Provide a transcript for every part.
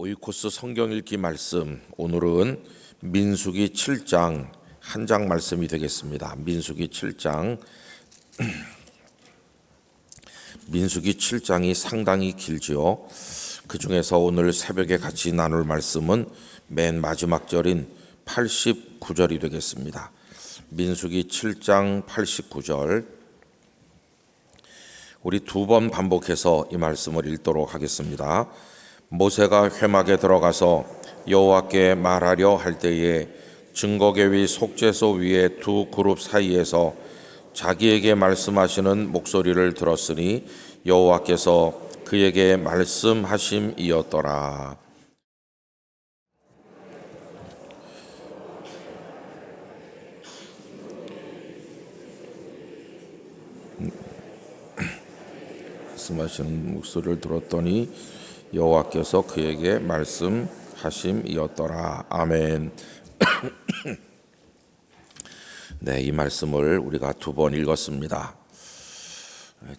오이코스 성경 읽기 말씀, 오늘은 민수기 7장 한 장 말씀이 되겠습니다. 민수기 7장 민수기 7장이 상당히 길지요. 그 중에서 오늘 새벽에 같이 나눌 말씀은 맨 마지막 절인 89절이 되겠습니다. 민수기 7장 89절, 우리 두 번 반복해서 이 말씀을 읽도록 하겠습니다. 모세가 회막에 들어가서 여호와께 말하려 할 때에 증거계 위 속죄소 위에 두 그룹 사이에서 자기에게 말씀하시는 목소리를 들었으니 여호와께서 그에게 말씀하심이었더라. 말씀하시는 목소리를 들었더니 여호와께서 그에게 말씀하심이었더라. 아멘. 네, 이 말씀을 우리가 두 번 읽었습니다.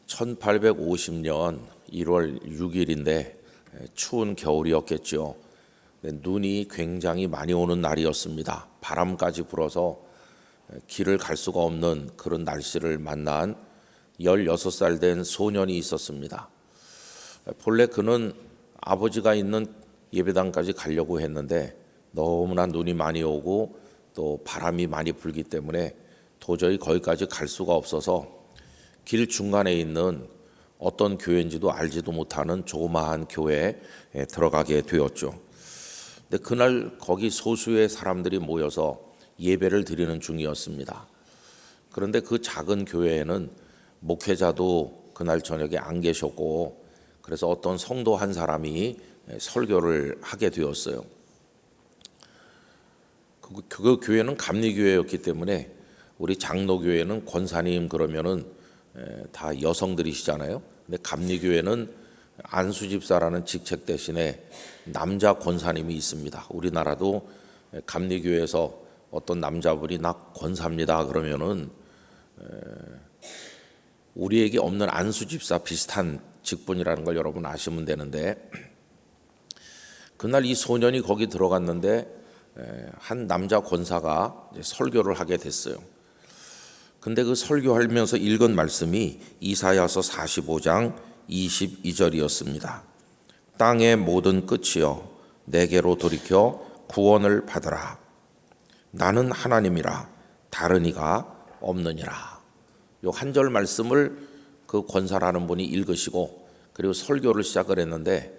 1850년 1월 6일인데 추운 겨울이었겠죠. 눈이 굉장히 많이 오는 날이었습니다. 바람까지 불어서 길을 갈 수가 없는 그런 날씨를 만난 16살 된 소년이 있었습니다. 본래 그는 아버지가 있는 예배당까지 가려고 했는데 너무나 눈이 많이 오고 또 바람이 많이 불기 때문에 도저히 거기까지 갈 수가 없어서 길 중간에 있는 어떤 교회인지도 알지도 못하는 조그마한 교회에 들어가게 되었죠. 근데 그날 거기 소수의 사람들이 모여서 예배를 드리는 중이었습니다. 그런데 그 작은 교회에는 목회자도 그날 저녁에 안 계셨고, 그래서 어떤 성도 한 사람이 설교를 하게 되었어요. 그 교회는 감리교회였기 때문에 우리 장로교회는 권사님 그러면은 다 여성들이시잖아요. 근데 감리교회는 안수집사라는 직책 대신에 남자 권사님이 있습니다. 우리나라도 감리교회에서 어떤 남자분이 나 권사입니다 그러면은 우리에게 없는 안수집사 비슷한 직분이라는 걸 여러분 아시면 되는데, 그날 이 소년이 거기 들어갔는데 한 남자 권사가 설교를 하게 됐어요. 근데 그 설교하면서 읽은 말씀이 이사야서 45장 22절이었습니다. 땅의 모든 끝이여 내게로 돌이켜 구원을 받으라. 나는 하나님이라 다른 이가 없느니라. 요 한 절 말씀을 그 권사라는 분이 읽으시고 그리고 설교를 시작을 했는데,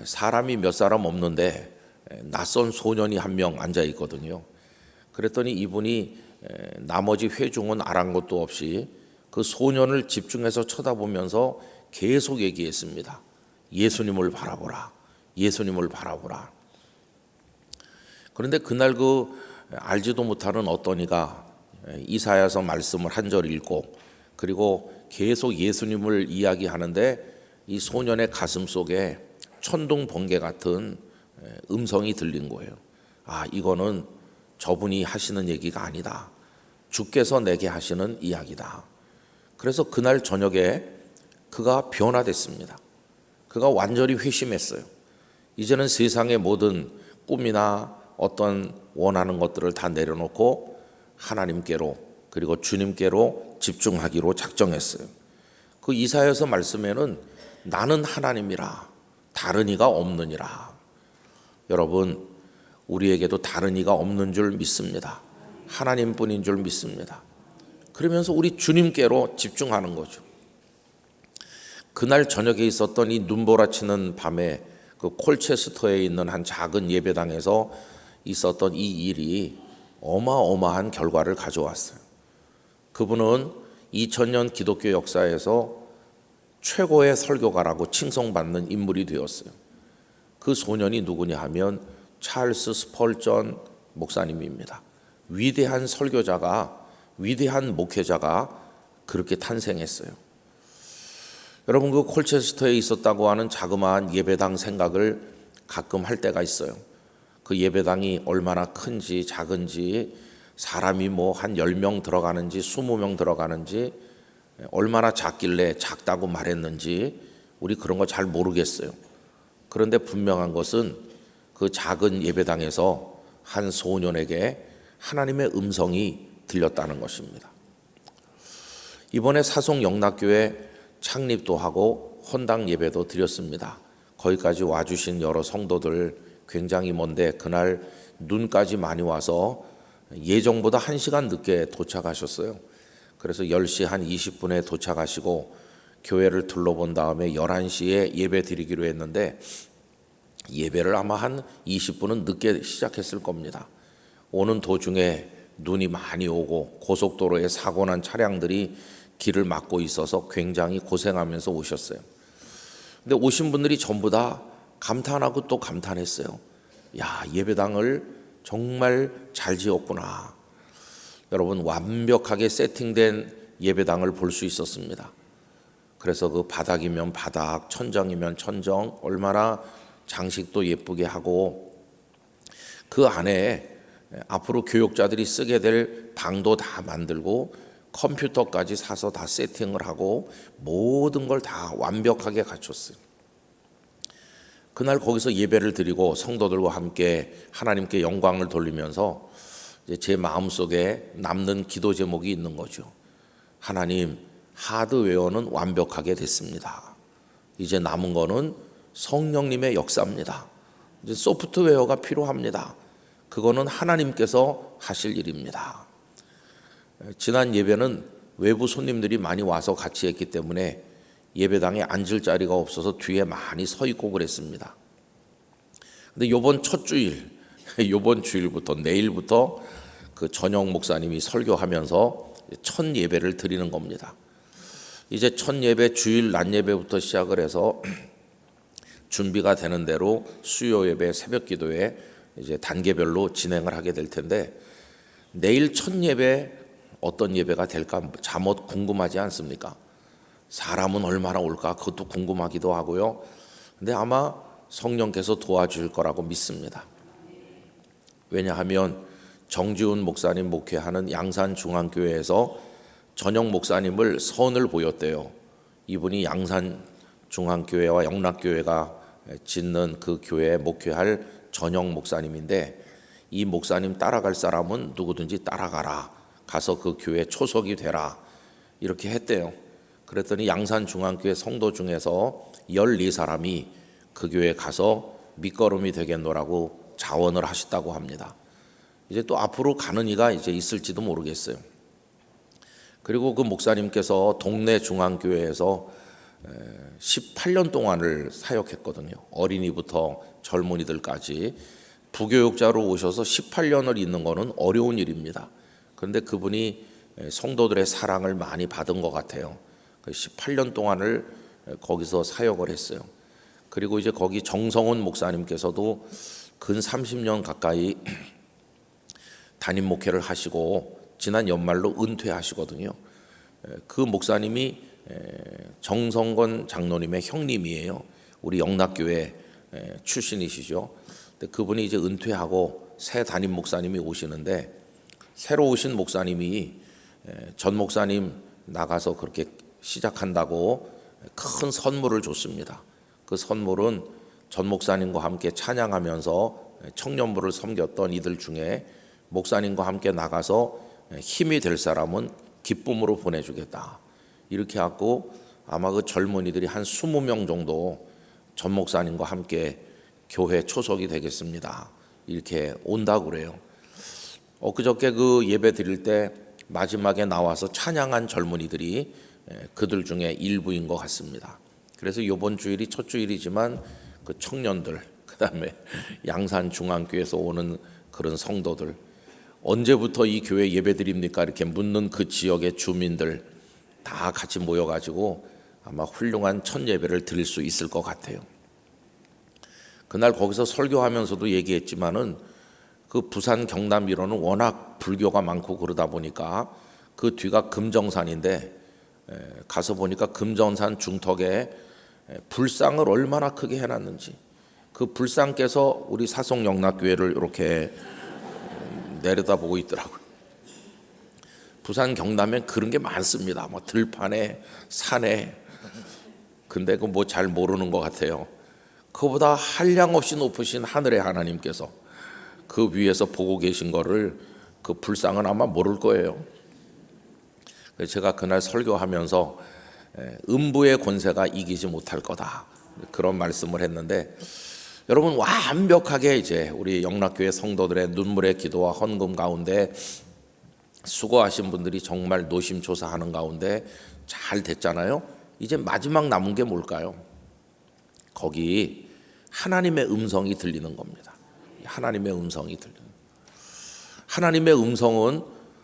사람이 몇 사람 없는데 낯선 소년이 한 명 앉아 있거든요. 그랬더니 이분이 나머지 회중은 아랑곳도 없이 그 소년을 집중해서 쳐다보면서 계속 얘기했습니다. 예수님을 바라보라. 예수님을 바라보라. 그런데 그날 그 알지도 못하는 어떤 이가 이사야서 말씀을 한 절 읽고 그리고 계속 예수님을 이야기하는데 이 소년의 가슴 속에 천둥 번개 같은 음성이 들린 거예요. 아, 이거는 저분이 하시는 얘기가 아니다. 주께서 내게 하시는 이야기다. 그래서 그날 저녁에 그가 변화됐습니다. 그가 완전히 회심했어요. 이제는 세상의 모든 꿈이나 어떤 원하는 것들을 다 내려놓고 하나님께로 그리고 주님께로 집중하기로 작정했어요. 그 이사야서 말씀에는 나는 하나님이라 다른 이가 없느니라. 여러분, 우리에게도 다른 이가 없는 줄 믿습니다. 하나님뿐인 줄 믿습니다. 그러면서 우리 주님께로 집중하는 거죠. 그날 저녁에 있었던 이 눈보라치는 밤에 그 콜체스터에 있는 한 작은 예배당에서 있었던 이 일이 어마어마한 결과를 가져왔어요. 그분은 2000년 기독교 역사에서 최고의 설교가라고 칭송받는 인물이 되었어요. 그 소년이 누구냐 하면 찰스 스펄전 목사님입니다. 위대한 설교자가, 위대한 목회자가 그렇게 탄생했어요. 여러분, 그 콜체스터에 있었다고 하는 자그마한 예배당 생각을 가끔 할 때가 있어요. 그 예배당이 얼마나 큰지 작은지, 사람이 뭐 한 10명 들어가는지 20명 들어가는지, 얼마나 작길래 작다고 말했는지 우리 그런 거 잘 모르겠어요. 그런데 분명한 것은 그 작은 예배당에서 한 소년에게 하나님의 음성이 들렸다는 것입니다. 이번에 사송 영락교회 창립도 하고 헌당 예배도 드렸습니다. 거기까지 와주신 여러 성도들 굉장히 먼데 그날 눈까지 많이 와서 예정보다 1시간 늦게 도착하셨어요. 그래서 10시 한 20분에 도착하시고 교회를 둘러본 다음에 11시에 예배 드리기로 했는데 예배를 아마 한 20분은 늦게 시작했을 겁니다. 오는 도중에 눈이 많이 오고 고속도로에 사고 난 차량들이 길을 막고 있어서 굉장히 고생하면서 오셨어요. 근데 오신 분들이 전부 다 감탄하고 또 감탄했어요. 야, 예배당을 정말 잘 지었구나. 여러분, 완벽하게 세팅된 예배당을 볼 수 있었습니다. 그래서 그 바닥이면 바닥, 천정이면 천정, 얼마나 장식도 예쁘게 하고 그 안에 앞으로 교육자들이 쓰게 될 방도 다 만들고 컴퓨터까지 사서 다 세팅을 하고 모든 걸 다 완벽하게 갖췄어요. 그날 거기서 예배를 드리고 성도들과 함께 하나님께 영광을 돌리면서 제 마음속에 남는 기도 제목이 있는 거죠. 하나님, 하드웨어는 완벽하게 됐습니다. 이제 남은 거는 성령님의 역사입니다. 이제 소프트웨어가 필요합니다. 그거는 하나님께서 하실 일입니다. 지난 예배는 외부 손님들이 많이 와서 같이 했기 때문에 예배당에 앉을 자리가 없어서 뒤에 많이 서 있고 그랬습니다. 근데 요번 첫 주일, 요번 주일부터 내일부터 그 전영 목사님이 설교하면서 첫 예배를 드리는 겁니다. 이제 첫 예배 주일 낮 예배부터 시작을 해서 준비가 되는 대로 수요 예배, 새벽 기도에 이제 단계별로 진행을 하게 될 텐데 내일 첫 예배 어떤 예배가 될까 잠옷 궁금하지 않습니까? 사람은 얼마나 올까 그것도 궁금하기도 하고요. 근데 아마 성령께서 도와줄 거라고 믿습니다. 왜냐하면 정지훈 목사님 목회하는 양산중앙교회에서 전영 목사님을 선을 보였대요. 이분이 양산중앙교회와 영락교회가 짓는 그 교회에 목회할 전영 목사님인데 이 목사님 따라갈 사람은 누구든지 따라가라. 가서 그 교회 초석이 되라. 이렇게 했대요. 그랬더니 양산중앙교회 성도 중에서 14사람이 그 교회에 가서 밑거름이 되겠노라고 자원을 하셨다고 합니다. 이제 또 앞으로 가는 이가 이제 있을지도 모르겠어요. 그리고 그 목사님께서 동네 중앙교회에서 18년 동안을 사역했거든요. 어린이부터 젊은이들까지 부교육자로 오셔서 18년을 있는 거는 어려운 일입니다. 그런데 그분이 성도들의 사랑을 많이 받은 것 같아요. 18년 동안을 거기서 사역을 했어요. 그리고 이제 거기 정성훈 목사님께서도 근 30년 가까이 담임 목회를 하시고 지난 연말로 은퇴하시거든요. 그 목사님이 정성건 장로님의 형님이에요. 우리 영락교회 출신이시죠. 근데 그분이 이제 은퇴하고 새 담임 목사님이 오시는데 새로 오신 목사님이 전 목사님 나가서 그렇게 시작한다고 큰 선물을 줬습니다. 그 선물은 전 목사님과 함께 찬양하면서 청년부를 섬겼던 이들 중에 목사님과 함께 나가서 힘이 될 사람은 기쁨으로 보내주겠다. 이렇게 하고 아마 그 젊은이들이 한 20명 정도 전 목사님과 함께 교회 초석이 되겠습니다. 이렇게 온다고 그래요. 엊그저께 그 예배 드릴 때 마지막에 나와서 찬양한 젊은이들이 그들 중에 일부인 것 같습니다. 그래서 이번 주일이 첫 주일이지만 그 청년들, 그다음에 양산중앙교회에서 오는 그런 성도들, 언제부터 이 교회 예배 드립니까? 이렇게 묻는 그 지역의 주민들 다 같이 모여가지고 아마 훌륭한 첫 예배를 드릴 수 있을 것 같아요. 그날 거기서 설교하면서도 얘기했지만은 그 부산 경남 일원은 워낙 불교가 많고 그러다 보니까 그 뒤가 금정산인데 가서 보니까 금정산 중턱에 불상을 얼마나 크게 해놨는지 그 불상께서 우리 사송영락교회를 이렇게 내려다보고 있더라고요. 부산 경남엔 그런 게 많습니다. 뭐 들판에 산에. 근데 그 뭐 잘 모르는 것 같아요. 그보다 한량없이 높으신 하늘의 하나님께서 그 위에서 보고 계신 거를 그 불상은 아마 모를 거예요. 그래서 제가 그날 설교하면서 음부의 권세가 이기지 못할 거다, 그런 말씀을 했는데, 여러분 완벽하게 이제 우리 영락교회 성도들의 눈물의 기도와 헌금 가운데 수고하신 분들이 정말 노심초사하는 가운데 잘 됐잖아요. 이제 마지막 남은 게 뭘까요? 거기 하나님의 음성이 들리는 겁니다. 하나님의 음성이 들리는. 하나님의 음성은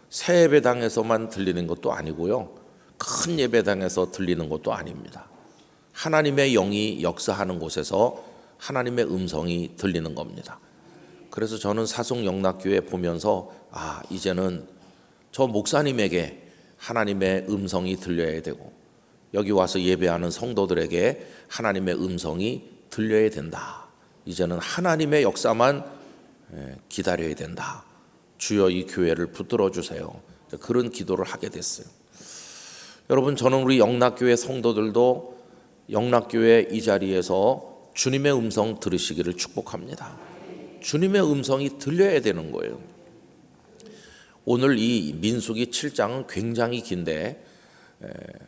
새 예배당에서만 들리는 것도 아니고요, 큰 예배당에서 들리는 것도 아닙니다. 하나님의 영이 역사하는 곳에서 하나님의 음성이 들리는 겁니다. 그래서 저는 사송 영락교회 보면서 이제는 저 목사님에게 하나님의 음성이 들려야 되고, 여기 와서 예배하는 성도들에게 하나님의 음성이 들려야 된다. 이제는 하나님의 역사만 기다려야 된다. 주여 이 교회를 붙들어 주세요. 그런 기도를 하게 됐어요. 여러분, 저는 우리 영락교회 성도들도 영락교회 이 자리에서 주님의 음성 들으시기를 축복합니다. 주님의 음성이 들려야 되는 거예요. 오늘 이 민수기 7장은 굉장히 긴데,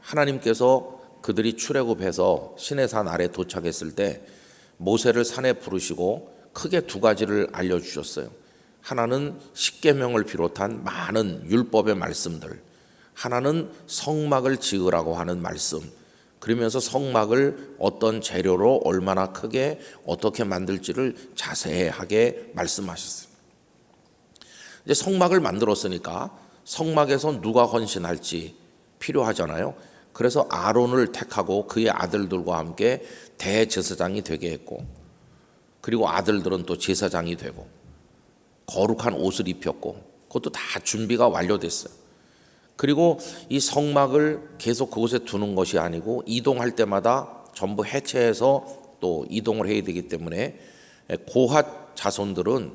하나님께서 그들이 출애굽해서 시내산 아래 도착했을 때 모세를 산에 부르시고 크게 두 가지를 알려주셨어요. 하나는 십계명을 비롯한 많은 율법의 말씀들, 하나는 성막을 지으라고 하는 말씀, 그러면서 성막을 어떤 재료로 얼마나 크게 어떻게 만들지를 자세하게 말씀하셨어요. 이제 성막을 만들었으니까 성막에서 누가 헌신할지 필요하잖아요. 그래서 아론을 택하고 그의 아들들과 함께 대제사장이 되게 했고, 그리고 아들들은 또 제사장이 되고 거룩한 옷을 입혔고, 그것도 다 준비가 완료됐어요. 그리고 이 성막을 계속 그곳에 두는 것이 아니고 이동할 때마다 전부 해체해서 또 이동을 해야 되기 때문에 고핫 자손들은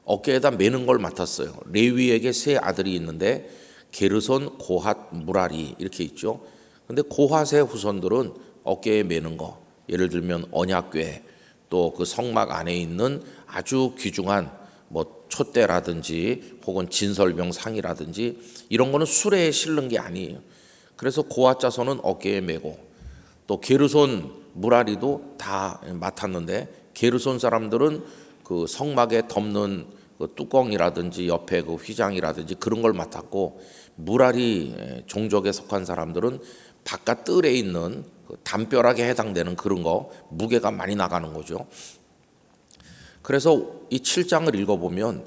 어깨에다 매는 걸 맡았어요. 레위에게 세 아들이 있는데 게르손, 고핫, 무라리 이렇게 있죠. 근데 고핫의 후손들은 어깨에 매는 거, 예를 들면 언약궤, 또 그 성막 안에 있는 아주 귀중한 뭐 촛대라든지 혹은 진설병 상이라든지 이런 거는 수레에 실는 게 아니에요. 그래서 고핫 자손은 어깨에 메고, 또 게르손, 무라리도 다 맡았는데, 게르손 사람들은 그 성막에 덮는 그 뚜껑이라든지 옆에 그 휘장이라든지 그런 걸 맡았고, 무라리 종족에 속한 사람들은 바깥 뜰에 있는 그 담벼락에 해당되는 그런 거, 무게가 많이 나가는 거죠. 그래서 이 7장을 읽어보면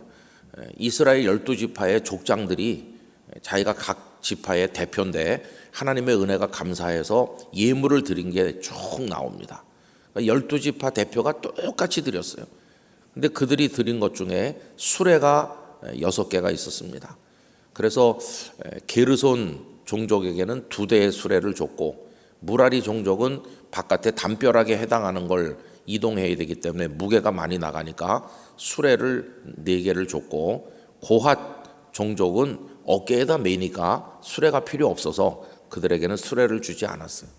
이스라엘 12지파의 족장들이 자기가 각 지파의 대표인데 하나님의 은혜가 감사해서 예물을 드린 게 쭉 나옵니다. 12지파 대표가 똑같이 드렸어요. 근데 그들이 드린 것 중에 수레가 6개가 있었습니다. 그래서 게르손 종족에게는 2대의 수레를 줬고, 무라리 종족은 바깥에 담벼락에 해당하는 걸 이동해야 되기 때문에 무게가 많이 나가니까 수레를 4개를 줬고, 고핫 종족은 어깨에다 매니까 수레가 필요 없어서 그들에게는 수레를 주지 않았어요.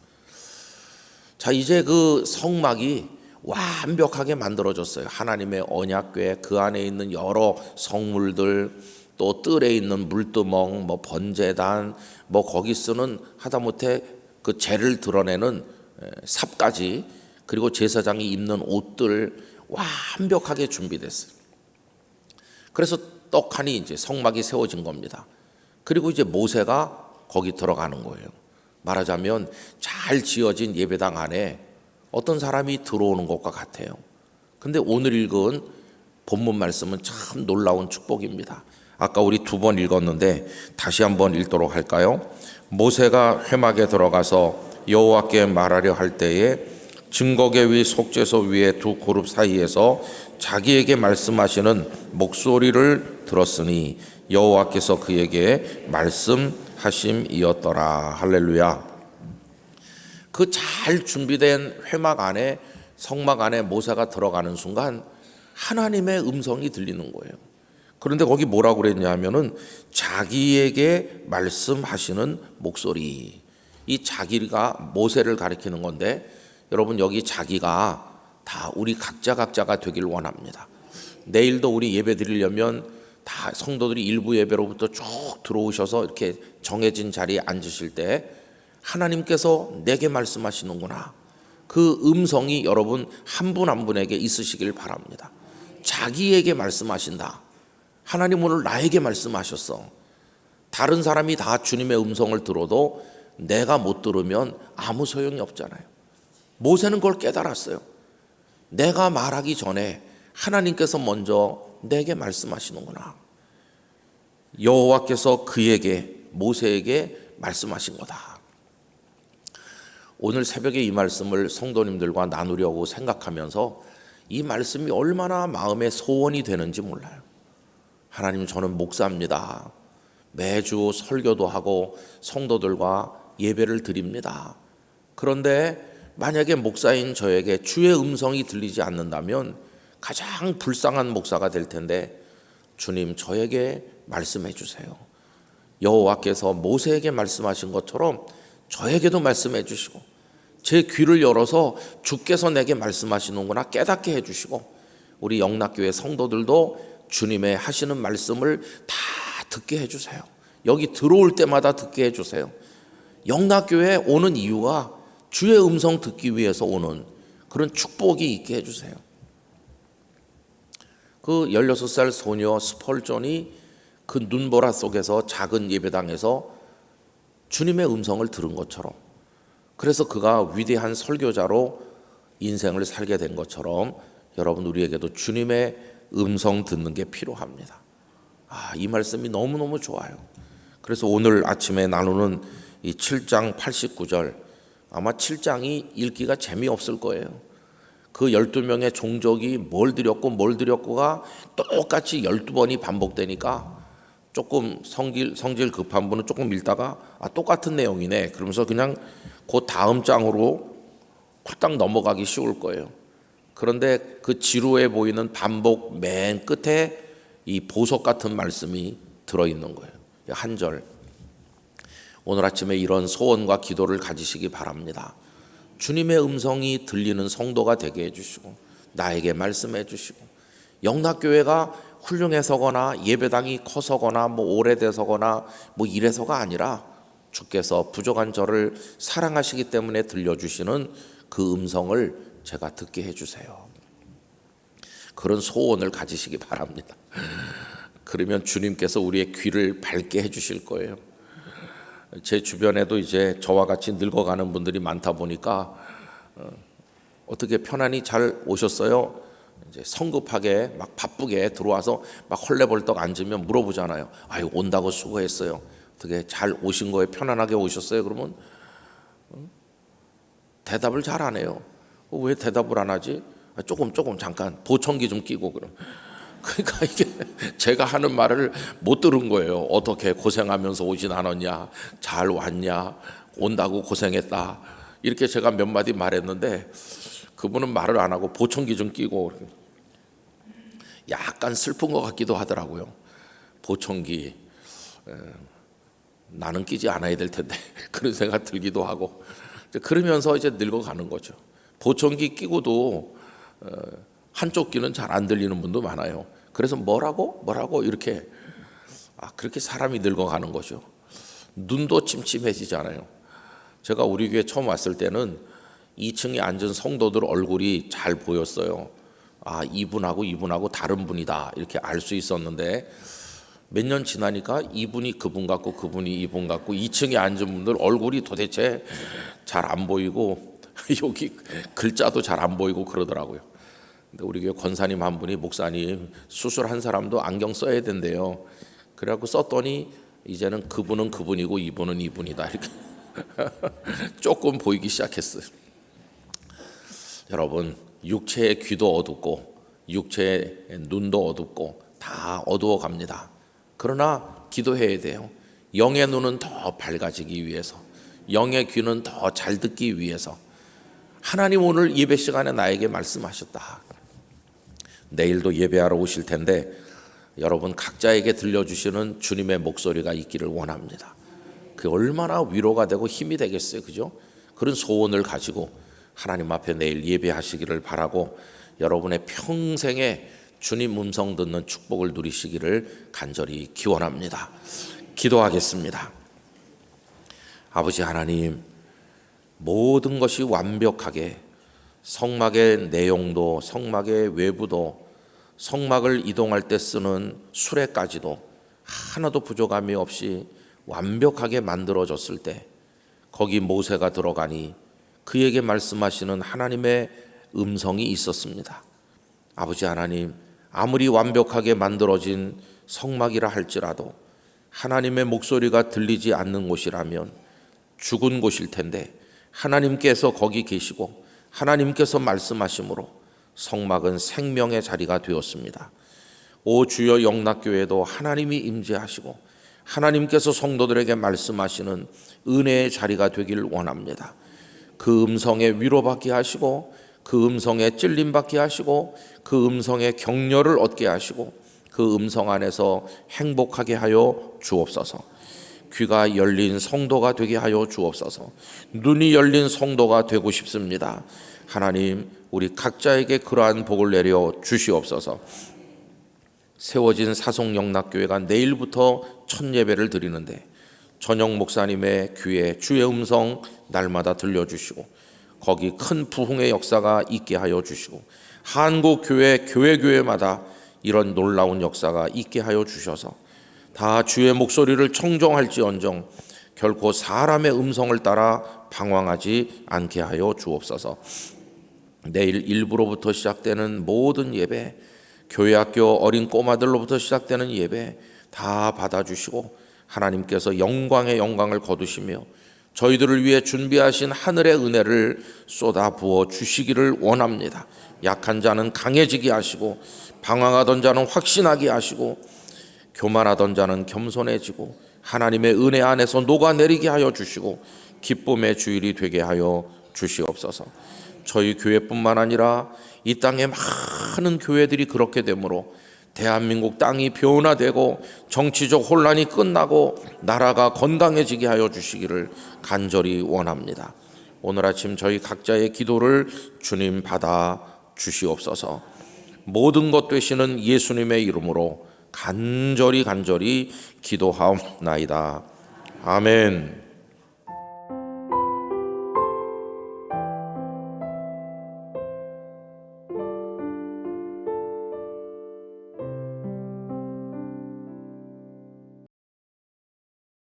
자, 이제 그 성막이 완벽하게 만들어졌어요. 하나님의 언약궤, 그 안에 있는 여러 성물들, 또 뜰에 있는 물두멍, 뭐 번제단, 뭐 거기 쓰는 하다못해 그 재를 드러내는 삽까지, 그리고 제사장이 입는 옷들 완벽하게 준비됐어요. 그래서 떡하니 이제 성막이 세워진 겁니다. 그리고 이제 모세가 거기 들어가는 거예요. 말하자면 잘 지어진 예배당 안에 어떤 사람이 들어오는 것과 같아요. 근데 오늘 읽은 본문 말씀은 참 놀라운 축복입니다. 아까 우리 2번 읽었는데 다시 한번 읽도록 할까요? 모세가 회막에 들어가서 여호와께 말하려 할 때에 증거계 위 속죄소 위에 두 그룹 사이에서 자기에게 말씀하시는 목소리를 들었으니 여호와께서 그에게 말씀하심이었더라. 할렐루야. 그 잘 준비된 회막 안에, 성막 안에 모세가 들어가는 순간 하나님의 음성이 들리는 거예요. 그런데 거기 뭐라고 그랬냐 하면은 자기에게 말씀하시는 목소리. 이 자기가 모세를 가리키는 건데, 여러분 여기 자기가 다 우리 각자가 되길 원합니다. 내일도 우리 예배 드리려면 다 성도들이 일부 예배로부터 쭉 들어오셔서 이렇게 정해진 자리에 앉으실 때 하나님께서 내게 말씀하시는구나, 그 음성이 여러분 한 분 한 분에게 있으시길 바랍니다. 자기에게 말씀하신다. 하나님 오늘 나에게 말씀하셨어. 다른 사람이 다 주님의 음성을 들어도 내가 못 들으면 아무 소용이 없잖아요. 모세는 그걸 깨달았어요. 내가 말하기 전에 하나님께서 먼저 내게 말씀하시는구나. 여호와께서 그에게, 모세에게 말씀하신 거다. 오늘 새벽에 이 말씀을 성도님들과 나누려고 생각하면서 이 말씀이 얼마나 마음의 소원이 되는지 몰라요. 하나님, 저는 목사입니다. 매주 설교도 하고 성도들과 예배를 드립니다. 그런데 만약에 목사인 저에게 주의 음성이 들리지 않는다면 가장 불쌍한 목사가 될 텐데, 주님 저에게 말씀해 주세요. 여호와께서 모세에게 말씀하신 것처럼 저에게도 말씀해 주시고, 제 귀를 열어서 주께서 내게 말씀하시는구나 깨닫게 해 주시고, 우리 영락교회 성도들도 주님의 하시는 말씀을 다 듣게 해 주세요. 여기 들어올 때마다 듣게 해 주세요. 영락교회에 오는 이유가 주의 음성 듣기 위해서 오는 그런 축복이 있게 해 주세요. 그 16살 소녀 스펄전이 그 눈보라 속에서 작은 예배당에서 주님의 음성을 들은 것처럼, 그래서 그가 위대한 설교자로 인생을 살게 된 것처럼 여러분, 우리에게도 주님의 음성 듣는 게 필요합니다. 이 말씀이 너무너무 좋아요. 그래서 오늘 아침에 나누는 이 7장 89절, 아마 7장이 읽기가 재미없을 거예요. 그 12명의 종족이 뭘 드렸고가 똑같이 12번이 반복되니까 조금 성질 급한 분은 조금 읽다가 똑같은 내용이네 그러면서 그냥 그 다음 장으로 훌딱 넘어가기 쉬울 거예요. 그런데 그 지루해 보이는 반복 맨 끝에 이 보석 같은 말씀이 들어있는 거예요. 한 절. 오늘 아침에 이런 소원과 기도를 가지시기 바랍니다. 주님의 음성이 들리는 성도가 되게 해주시고, 나에게 말씀해 주시고, 영락교회가 훌륭해서거나 예배당이 커서거나 오래돼서거나 이래서가 아니라 주께서 부족한 저를 사랑하시기 때문에 들려주시는 그 음성을 제가 듣게 해주세요. 그런 소원을 가지시기 바랍니다. 그러면 주님께서 우리의 귀를 밝게 해주실 거예요. 제 주변에도 이제 저와 같이 늙어가는 분들이 많다 보니까 어떻게 편안히 잘 오셨어요? 이제 성급하게 막 바쁘게 들어와서 막 헐레벌떡 앉으면 물어보잖아요. 아유, 온다고 수고했어요. 어떻게 잘 오신 거예요? 편안하게 오셨어요? 그러면 대답을 잘 안 해요. 왜 대답을 안 하지? 조금 잠깐 보청기 좀 끼고 그럼. 그러니까 이게 제가 하는 말을 못 들은 거예요. 어떻게 고생하면서 오진 않았냐, 잘 왔냐, 온다고 고생했다, 이렇게 제가 몇 마디 말했는데 그분은 말을 안 하고 보청기 좀 끼고, 약간 슬픈 것 같기도 하더라고요. 보청기 나는 끼지 않아야 될 텐데 그런 생각 들기도 하고, 그러면서 이제 늙어가는 거죠. 보청기 끼고도 한쪽 귀는 잘 안 들리는 분도 많아요. 그래서 뭐라고 이렇게 그렇게 사람이 늙어가는 거죠. 눈도 침침해지잖아요. 제가 우리 교회 처음 왔을 때는 2층에 앉은 성도들 얼굴이 잘 보였어요. 이분하고 다른 분이다 이렇게 알 수 있었는데, 몇 년 지나니까 이분이 그분 같고 그분이 이분 같고 2층에 앉은 분들 얼굴이 도대체 잘 안 보이고 여기 글자도 잘 안 보이고 그러더라고요. 근데 우리 교회 권사님 한 분이, 목사님 수술한 사람도 안경 써야 된대요. 그래갖고 썼더니 이제는 그분은 그분이고 이분은 이분이다 이렇게 조금 보이기 시작했어요. 여러분, 육체의 귀도 어둡고 육체의 눈도 어둡고 다 어두워 갑니다. 그러나 기도해야 돼요. 영의 눈은 더 밝아지기 위해서, 영의 귀는 더 잘 듣기 위해서. 하나님 오늘 예배 시간에 나에게 말씀하셨다. 내일도 예배하러 오실 텐데 여러분 각자에게 들려주시는 주님의 목소리가 있기를 원합니다. 그 얼마나 위로가 되고 힘이 되겠어요, 그죠? 그런 소원을 가지고 하나님 앞에 내일 예배하시기를 바라고 여러분의 평생에 주님 음성 듣는 축복을 누리시기를 간절히 기원합니다. 기도하겠습니다. 아버지 하나님, 모든 것이 완벽하게 성막의 내용도 성막의 외부도 성막을 이동할 때 쓰는 수레까지도 하나도 부족함이 없이 완벽하게 만들어졌을 때 거기 모세가 들어가니 그에게 말씀하시는 하나님의 음성이 있었습니다. 아버지 하나님, 아무리 완벽하게 만들어진 성막이라 할지라도 하나님의 목소리가 들리지 않는 곳이라면 죽은 곳일 텐데 하나님께서 거기 계시고 하나님께서 말씀하심으로 성막은 생명의 자리가 되었습니다. 오 주여, 영락교회도 하나님이 임재하시고 하나님께서 성도들에게 말씀하시는 은혜의 자리가 되길 원합니다. 그 음성에 위로받게 하시고 그 음성에 찔림받게 하시고 그 음성에 격려를 얻게 하시고 그 음성 안에서 행복하게 하여 주옵소서. 귀가 열린 성도가 되게 하여 주옵소서. 눈이 열린 성도가 되고 싶습니다. 하나님, 우리 각자에게 그러한 복을 내려 주시옵소서. 세워진 사송영락교회가 내일부터 첫 예배를 드리는데 전영 목사님의 귀에 주의 음성 날마다 들려주시고 거기 큰 부흥의 역사가 있게 하여 주시고 한국 교회마다 이런 놀라운 역사가 있게 하여 주셔서 다 주의 목소리를 청정할지언정 결코 사람의 음성을 따라 방황하지 않게 하여 주옵소서. 내일 1부로부터 시작되는 모든 예배, 교회학교 어린 꼬마들로부터 시작되는 예배 다 받아주시고 하나님께서 영광의 영광을 거두시며 저희들을 위해 준비하신 하늘의 은혜를 쏟아 부어 주시기를 원합니다. 약한 자는 강해지게 하시고 방황하던 자는 확신하게 하시고 교만하던 자는 겸손해지고 하나님의 은혜 안에서 녹아내리게 하여 주시고 기쁨의 주일이 되게 하여 주시옵소서. 저희 교회뿐만 아니라 이 땅에 많은 교회들이 그렇게 되므로 대한민국 땅이 변화되고 정치적 혼란이 끝나고 나라가 건강해지게 하여 주시기를 간절히 원합니다. 오늘 아침 저희 각자의 기도를 주님 받아 주시옵소서. 모든 것 되시는 예수님의 이름으로 간절히 기도하옵나이다. 아멘.